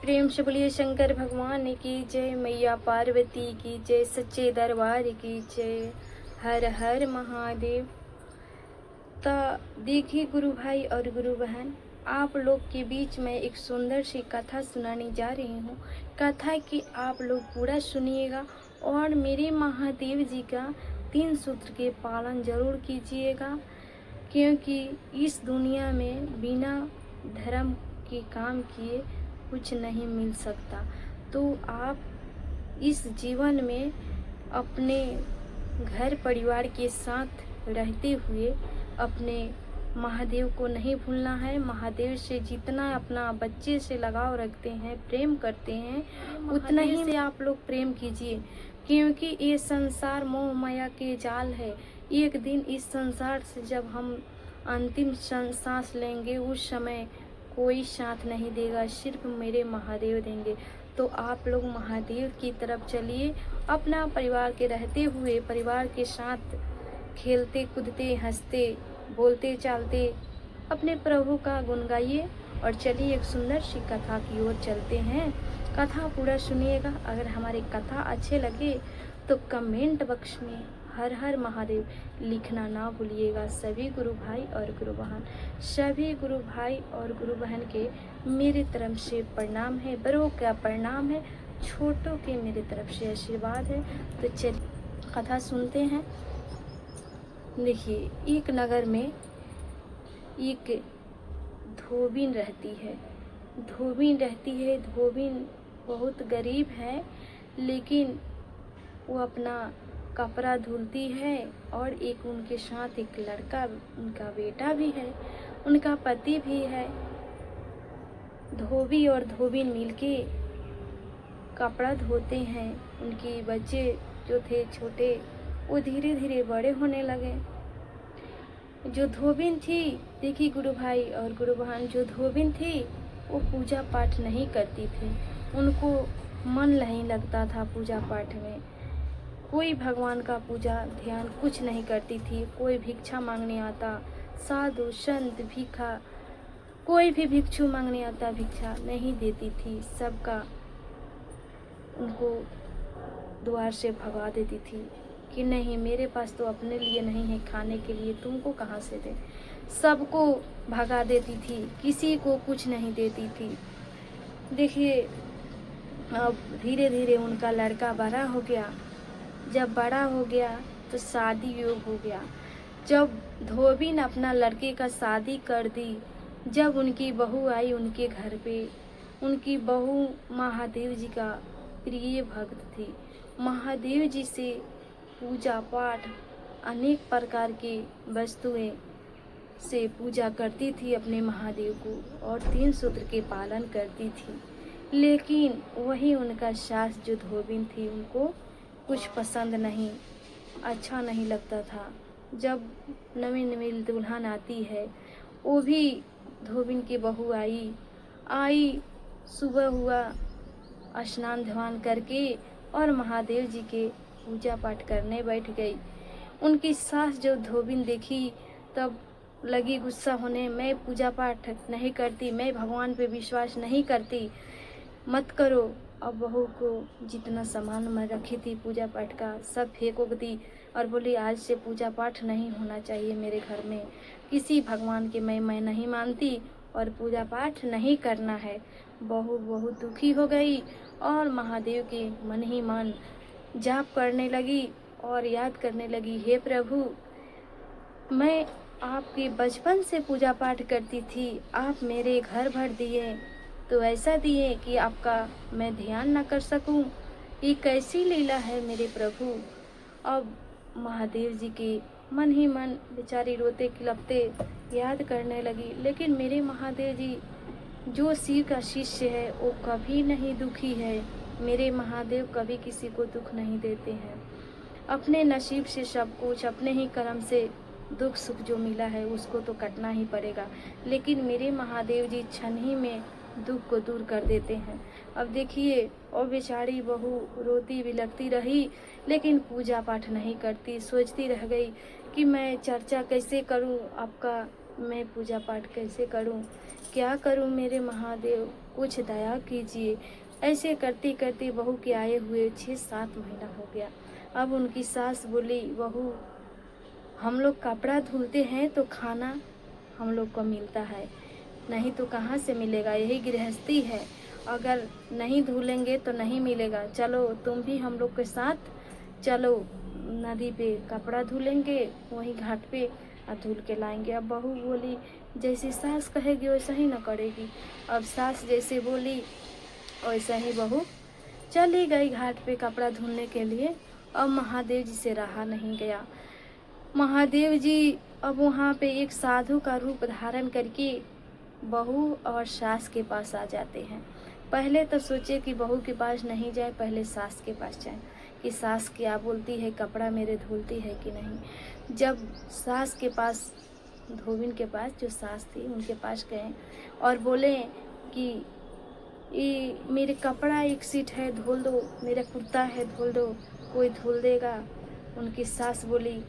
प्रेम से बोलिए शंकर भगवान की जय, मैया पार्वती की जय, सच्चे दरबार की जय, हर हर महादेव। तो देखिए गुरु भाई और गुरु बहन, आप लोग के बीच में एक सुंदर सी कथा सुनाने जा रही हूँ। कथा की आप लोग पूरा सुनिएगा और मेरे महादेव जी का 3 सूत्र के पालन जरूर कीजिएगा, क्योंकि इस दुनिया में बिना धर्म के काम किए कुछ नहीं मिल सकता। तो आप इस जीवन में अपने घर परिवार के साथ रहते हुए अपने महादेव को नहीं भूलना है। महादेव से जितना अपना बच्चे से लगाव रखते हैं, प्रेम करते हैं, उतना ही से आप लोग प्रेम कीजिए, क्योंकि ये संसार मोह माया के जाल है। एक दिन इस संसार से जब हम अंतिम सांस लेंगे, उस समय कोई साथ नहीं देगा, सिर्फ मेरे महादेव देंगे। तो आप लोग महादेव की तरफ चलिए, अपना परिवार के रहते हुए परिवार के साथ खेलते कूदते हंसते बोलते चालते अपने प्रभु का गुण गाइए। और चलिए एक सुंदर सी कथा की ओर चलते हैं। कथा पूरा सुनिएगा। अगर हमारी कथा अच्छे लगे तो कमेंट बॉक्स में हर हर महादेव लिखना ना भूलिएगा। सभी गुरु भाई और गुरु बहन, सभी गुरु भाई और गुरु बहन के मेरी तरफ से प्रणाम है, बड़ों का प्रणाम है, छोटों के मेरी तरफ से आशीर्वाद है। तो चलिए कथा सुनते हैं। देखिए, एक नगर में एक धोबिन रहती है। धोबिन बहुत गरीब है, लेकिन वो अपना कपड़ा धुलती है और एक उनके साथ एक लड़का, उनका बेटा भी है, उनका पति भी है। धोबी और धोबिन मिलके कपड़ा धोते हैं। उनके बच्चे जो थे छोटे, वो धीरे धीरे बड़े होने लगे। जो धोबिन थी, देखिए गुरु भाई और गुरु बहन, जो धोबिन थी वो पूजा पाठ नहीं करती थी। उनको मन नहीं लगता था पूजा पाठ में। कोई भगवान का पूजा ध्यान कुछ नहीं करती थी। कोई भिक्षा मांगने आता, साधु संत भिक्षा, कोई भी भिक्षु मांगने आता, भिक्षा नहीं देती थी। सबका उनको द्वार से भगा देती थी कि नहीं, मेरे पास तो अपने लिए नहीं है खाने के लिए, तुमको कहाँ से दे। सबको भगा देती थी, किसी को कुछ नहीं देती थी। देखिए, अब धीरे धीरे उनका लड़का बड़ा हो गया। जब बड़ा हो गया तो शादी योग हो गया। जब धोबिन अपना लड़के का शादी कर दी, जब उनकी बहू आई उनके घर पे, उनकी बहू महादेव जी का प्रिय भक्त थी। महादेव जी से पूजा पाठ अनेक प्रकार की वस्तुएं से पूजा करती थी अपने महादेव को, और 3 सूत्र के पालन करती थी। लेकिन वही उनका सास जो धोबिन थी, उनको कुछ पसंद नहीं, अच्छा नहीं लगता था। जब नवी नवी दुल्हन आती है, वो भी धोबिन की बहू आई, सुबह हुआ, स्नान ध्यान करके और महादेव जी के पूजा पाठ करने बैठ गई। उनकी सास जो धोबिन देखी, तब लगी गुस्सा होने, मैं पूजा पाठ नहीं करती, मैं भगवान पे विश्वास नहीं करती, मत करो। अब बहू को जितना सामान मैं रखी थी पूजा पाठ का सब फेंक दी और बोली, आज से पूजा पाठ नहीं होना चाहिए मेरे घर में, किसी भगवान के मैं नहीं मानती और पूजा पाठ नहीं करना है। बहू बहुत दुखी हो गई और महादेव के मन ही मन जाप करने लगी और याद करने लगी, हे प्रभु, मैं आपके बचपन से पूजा पाठ करती थी, आप मेरे घर भर दिए तो ऐसा दिए कि आपका मैं ध्यान न कर सकूं। ये कैसी लीला है मेरे प्रभु। अब महादेव जी के मन ही मन बेचारी रोते खिलपते याद करने लगी, लेकिन मेरे महादेव जी जो शिव का शिष्य है वो कभी नहीं दुखी है। मेरे महादेव कभी किसी को दुख नहीं देते हैं। अपने नसीब से सब कुछ, अपने ही कर्म से दुख सुख जो मिला है उसको तो कटना ही पड़ेगा, लेकिन मेरे महादेव जी क्षण ही में दुख को दूर कर देते हैं। अब देखिए, और बेचारी बहू रोती बिलखती रही, लेकिन पूजा पाठ नहीं करती। सोचती रह गई कि मैं चर्चा कैसे करूं आपका, मैं पूजा पाठ कैसे करूं, क्या करूं मेरे महादेव, कुछ दया कीजिए। ऐसे करते करते बहू के आए हुए 6-7 महीना हो गया। अब उनकी सास बोली, बहू हम लोग कपड़ा धुलते हैं तो खाना हम लोग को मिलता है, नहीं तो कहाँ से मिलेगा, यही गृहस्थी है, अगर नहीं धुलेंगे तो नहीं मिलेगा। चलो तुम भी हम लोग के साथ चलो, नदी पे कपड़ा धुलेंगे, वहीं घाट पे और धुल के लाएंगे। अब बहू बोली जैसी सास कहेगी वैसा ही ना करेगी। अब सास जैसे बोली वैसा ही बहू चली गई घाट पे कपड़ा धुलने के लिए। अब महादेव जी से रहा नहीं गया। महादेव जी अब वहाँ पे एक साधु का रूप धारण करके बहू और सास के पास आ जाते हैं। पहले तो सोचे कि बहू के पास नहीं जाए, पहले सास के पास जाए कि सास क्या बोलती है, कपड़ा मेरे धुलती है कि नहीं। जब सास के पास, धोबिन के पास जो सास थी उनके पास गए और बोले कि ये मेरे कपड़ा एक सीट है धुल दो, मेरा कुर्ता है धुल दो, कोई धुल देगा। उनकी सास बोली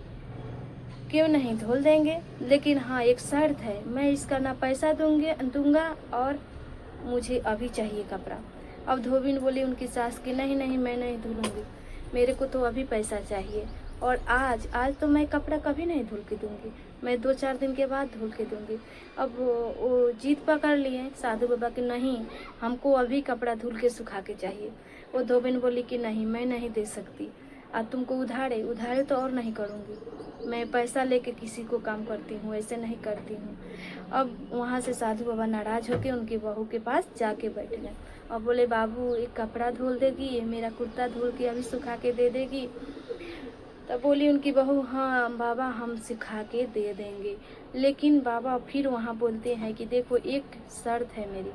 क्यों नहीं धुल देंगे, लेकिन हाँ एक शर्त है, मैं इसका ना पैसा दूंगा और मुझे अभी चाहिए कपड़ा। अब धोबिन बोली उनकी सास की नहीं नहीं मैं नहीं धुलूंगी, मेरे को तो अभी पैसा चाहिए, और आज तो मैं कपड़ा कभी नहीं धुल के दूंगी, मैं 2-4 दिन के बाद धुल के दूंगी। अब वो जीत पकड़ लिए साधु बाबा कि नहीं हमको अभी कपड़ा धुल के सुखा के चाहिए। वो धोबिन बोली कि नहीं मैं नहीं दे सकती, आज तुमको उधारे तो और नहीं करूँगी, मैं पैसा लेके किसी को काम करती हूँ, ऐसे नहीं करती हूँ। अब वहाँ से साधु बाबा नाराज होके उनकी बहू के पास जाके बैठ गए और बोले बाबू एक कपड़ा धुल देगी, ये मेरा कुर्ता धुल के अभी सुखा के दे देगी। तब बोली उनकी बहू हाँ बाबा हम सिखा के दे देंगे, लेकिन बाबा फिर वहाँ बोलते हैं कि देखो एक शर्त है मेरी।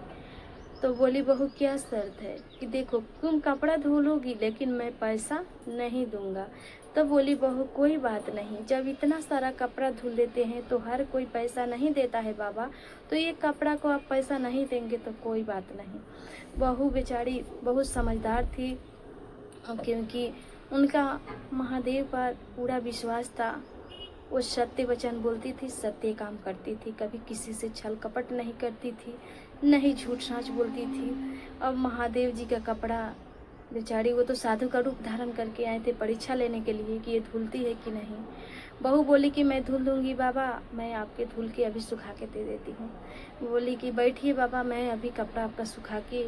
तो बोली बहू क्या शर्त है, कि देखो तुम कपड़ा धुलोगी लेकिन मैं पैसा नहीं दूंगा। तब बोली बहू कोई बात नहीं, जब इतना सारा कपड़ा धुल देते हैं तो हर कोई पैसा नहीं देता है बाबा, तो ये कपड़ा को आप पैसा नहीं देंगे तो कोई बात नहीं। बहू बेचारी बहुत समझदार थी, क्योंकि उनका महादेव पर पूरा विश्वास था। वो सत्य वचन बोलती थी, सत्य काम करती थी, कभी किसी से छल कपट नहीं करती थी, नहीं झूठ साँच बोलती थी। अब महादेव जी का कपड़ा बेचारी, वो तो साधु का रूप धारण करके आए थे परीक्षा लेने के लिए कि ये धुलती है कि नहीं। बहू बोली कि मैं धुल दूंगी बाबा, मैं आपके धुल के अभी सुखा के दे देती हूँ। बोली कि बैठिए बाबा, मैं अभी कपड़ा आपका सुखा के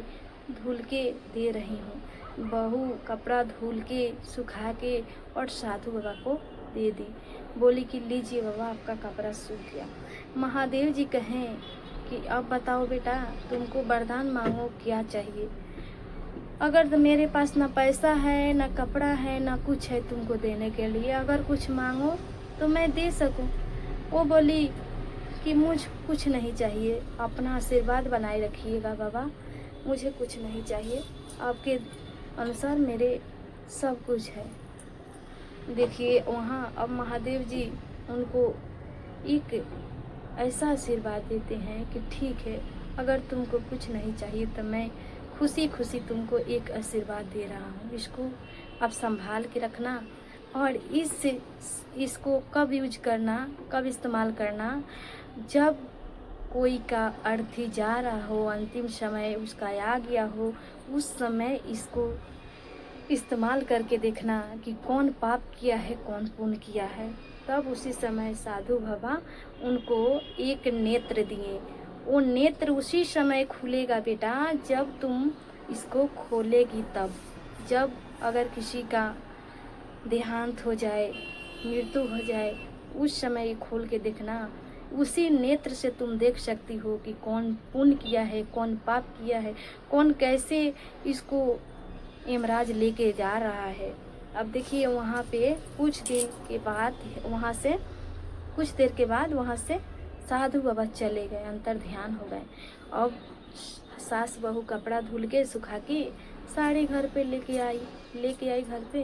धुल के दे रही हूँ। बहू कपड़ा धुल के सुखा के और साधु बाबा को दे दी। बोली कि लीजिए बाबा आपका कपड़ा सूख गया। महादेव जी कहें कि अब बताओ बेटा तुमको वरदान मांगो क्या चाहिए। अगर तो मेरे पास ना पैसा है ना कपड़ा है ना कुछ है तुमको देने के लिए, अगर कुछ मांगो तो मैं दे सकूं। वो बोली कि मुझ कुछ नहीं चाहिए, अपना आशीर्वाद बनाए रखिएगा बाबा, मुझे कुछ नहीं चाहिए, आपके अनुसार मेरे सब कुछ है। देखिए वहाँ अब महादेव जी उनको एक ऐसा आशीर्वाद देते हैं कि ठीक है अगर तुमको कुछ नहीं चाहिए तो मैं खुशी खुशी तुमको एक आशीर्वाद दे रहा हूँ, इसको अब संभाल के रखना और इसको कब यूज करना, कब इस्तेमाल करना, जब कोई का अर्थी जा रहा हो, अंतिम समय उसका आ गया हो, उस समय इसको इस्तेमाल करके देखना कि कौन पाप किया है कौन पुण्य किया है। तब उसी समय साधु बाबा उनको एक नेत्र दिए। वो नेत्र उसी समय खुलेगा बेटा जब तुम इसको खोलेगी तब। जब अगर किसी का देहांत हो जाए, मृत्यु हो जाए, उस समय ये खोल के देखना, उसी नेत्र से तुम देख सकती हो कि कौन पुण्य किया है कौन पाप किया है, कौन कैसे इसको यमराज लेके जा रहा है। अब देखिए वहाँ पे कुछ देर के बाद वहाँ से साधु बाबा चले गए, अंतर ध्यान हो गए। अब सास बहू कपड़ा धुल के सुखा के साड़ी घर पे लेके आई घर पे।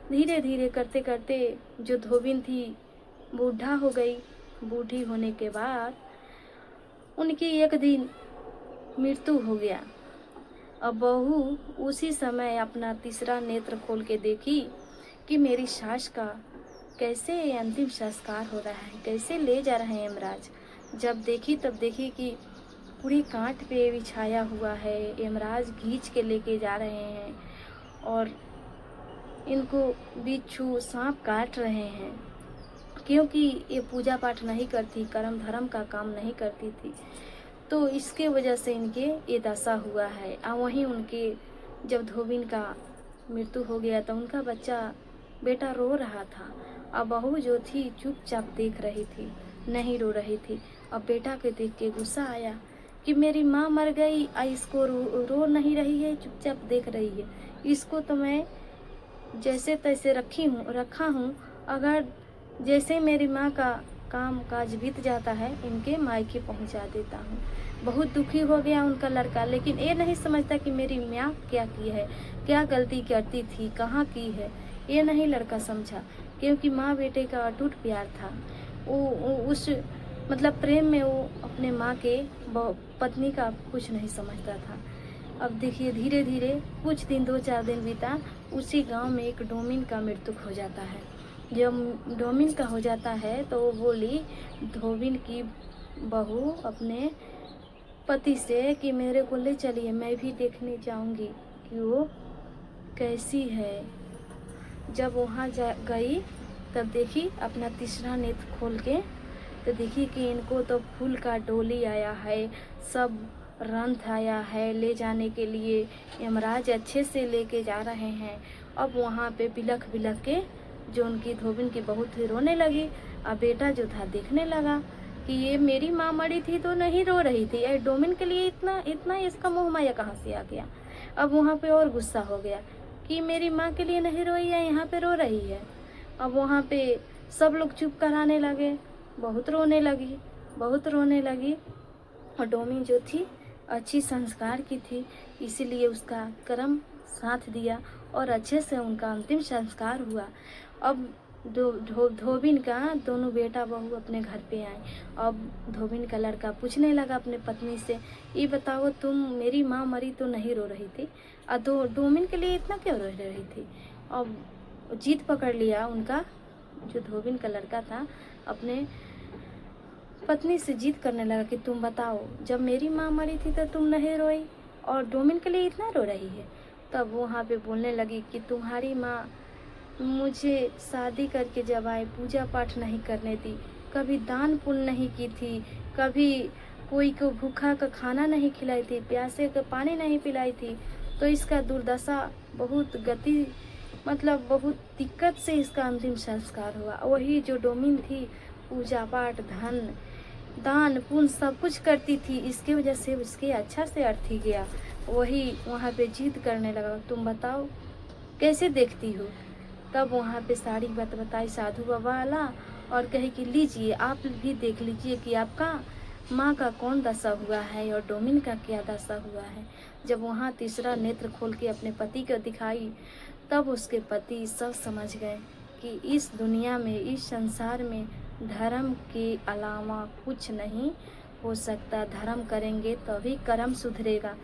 धीरे धीरे करते करते जो धोबिन थी बूढ़ा हो गई। बूढ़ी होने के बाद उनकी एक दिन मृत्यु हो गया। अब बहू उसी समय अपना तीसरा नेत्र खोल के देखी कि मेरी सास का कैसे अंतिम संस्कार हो रहा है, कैसे ले जा रहे हैं यमराज। जब देखी तब देखी कि पूरी कांट पे बिछाया हुआ है, यमराज खींच के लेके जा रहे हैं और इनको बिच्छू सांप काट रहे हैं, क्योंकि ये पूजा पाठ नहीं करती, कर्म धर्म का काम नहीं करती थी, तो इसके वजह से इनके ये दशा हुआ है। और वहीं उनके जब धोबिन का मृत्यु हो गया तो उनका बच्चा बेटा रो रहा था, अब बहू जो थी चुपचाप देख रही थी, नहीं रो रही थी। अब बेटा के देख के गुस्सा आया कि मेरी माँ मर गई, इसको रो नहीं रही है, चुपचाप देख रही है। इसको तो मैं जैसे तैसे रखा हूँ, अगर जैसे मेरी माँ का काम काज बीत जाता है इनके मायके पहुँचा देता हूँ। बहुत दुखी हो गया उनका लड़का, लेकिन ये नहीं समझता कि मेरी माँ क्या की है, क्या गलती करती थी, कहाँ की है, ये नहीं लड़का समझा, क्योंकि माँ बेटे का अटूट प्यार था। वो उस मतलब प्रेम में वो अपने माँ के पत्नी का कुछ नहीं समझता था। अब देखिए धीरे धीरे कुछ दिन 2-4 दिन बीता, उसी गांव में एक डोमिन का मृत्यु हो जाता है। जब डोमिन का हो जाता है तो वो बोली धोबिन की बहू अपने पति से कि मेरे को ले चलिए, मैं भी देखने जाऊंगी कि वो कैसी है। जब वहाँ गई तब देखी अपना तीसरा नेत्र खोल के, तो देखी कि इनको तो फूल का डोली आया है, सब रंथ आया है ले जाने के लिए, यमराज अच्छे से लेके जा रहे हैं। अब वहाँ पे बिलख बिलख के जो उनकी धोबिन की बहू थी रोने लगी। अब बेटा जो था देखने लगा कि ये मेरी माँ मरी थी तो नहीं रो रही थी, ये डोमिन के लिए इतना इतना इसका मोह माया कहाँ से आ गया। अब वहाँ पे और गुस्सा हो गया कि मेरी माँ के लिए नहीं रोई है, यहाँ पे रो रही है। अब वहाँ पे सब लोग चुप कराने लगे, बहुत रोने लगी। और डोमिन जो थी अच्छी संस्कार की थी, इसीलिए उसका कर्म साथ दिया और अच्छे से उनका अंतिम संस्कार हुआ। अब धोबिन का दोनों बेटा बहू अपने घर पे आए। अब धोबिन का लड़का पूछने लगा अपने पत्नी से, ये बताओ तुम मेरी माँ मरी तो नहीं रो रही थी, डोमिन के लिए इतना क्यों रो रही थी। अब जीत पकड़ लिया उनका जो धोबिन का लड़का था, अपने पत्नी से जीत करने लगा कि तुम बताओ जब मेरी माँ मरी थी तो तुम नहीं रोई और डोमिन के लिए इतना रो रही है। तब वहाँ पे बोलने लगी कि तुम्हारी माँ मुझे शादी करके जब आए पूजा पाठ नहीं करने दी, कभी दान पुण्य नहीं की थी, कभी कोई को भूखा का खाना नहीं खिलाई थी, प्यासे का पानी नहीं पिलाई थी, तो इसका दुर्दशा बहुत मतलब बहुत दिक्कत से इसका अंतिम संस्कार हुआ। वही जो डोमिन थी पूजा पाठ धन दान पुण्य सब कुछ करती थी, इसकी वजह से उसके अच्छा से अर्थी गया। वही वहाँ पे जीत करने लगा, तुम बताओ कैसे देखती हो। तब वहाँ पे सारी बात बताई साधु बाबा वाला और कहे कि लीजिए आप भी देख लीजिए कि आपका माँ का कौन दशा हुआ है और डोमिन का क्या दशा हुआ है। जब वहाँ तीसरा नेत्र खोल के अपने पति को दिखाई, तब उसके पति सब समझ गए कि इस दुनिया में इस संसार में धर्म के अलावा कुछ नहीं हो सकता, धर्म करेंगे तभी कर्म सुधरेगा।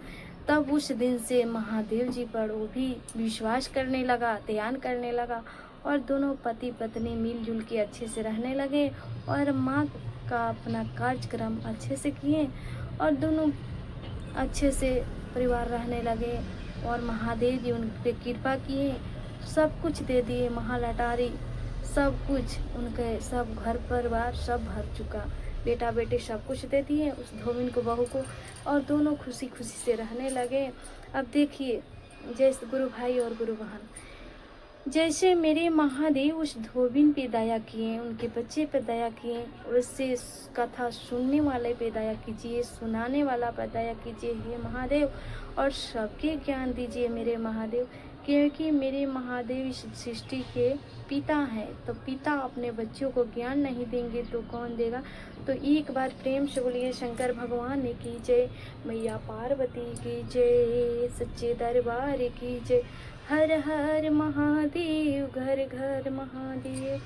तब उस दिन से महादेव जी पर वो भी विश्वास करने लगा, ध्यान करने लगा और दोनों पति पत्नी मिलजुल के अच्छे से रहने लगे और माँ का अपना कार्यक्रम अच्छे से किए और दोनों अच्छे से परिवार रहने लगे और महादेव जी उन पे कृपा किए, सब कुछ दे दिए, महालटारी सब कुछ उनके, सब घर परिवार सब भर चुका, बेटा बेटे सब कुछ दे दिए उस धोबिन को बहू को और दोनों खुशी खुशी से रहने लगे। अब देखिए जैसे गुरु भाई और गुरु बहन, जैसे मेरे महादेव उस धोबिन पे दया किए, उनके बच्चे पे दया किए, उससे कथा सुनने वाले पे दया कीजिए, सुनाने वाला पे दया कीजिए हे महादेव, और सबके ज्ञान दीजिए मेरे महादेव, क्योंकि मेरे महादेव इस सृष्टि के पिता हैं। तो पिता अपने बच्चों को ज्ञान नहीं देंगे तो कौन देगा। तो एक बार प्रेम से बोलिए शंकर भगवान की जय, मैया पार्वती की जय, सच्चे दरबार की जय। हर हर महादेव, घर घर महादेव।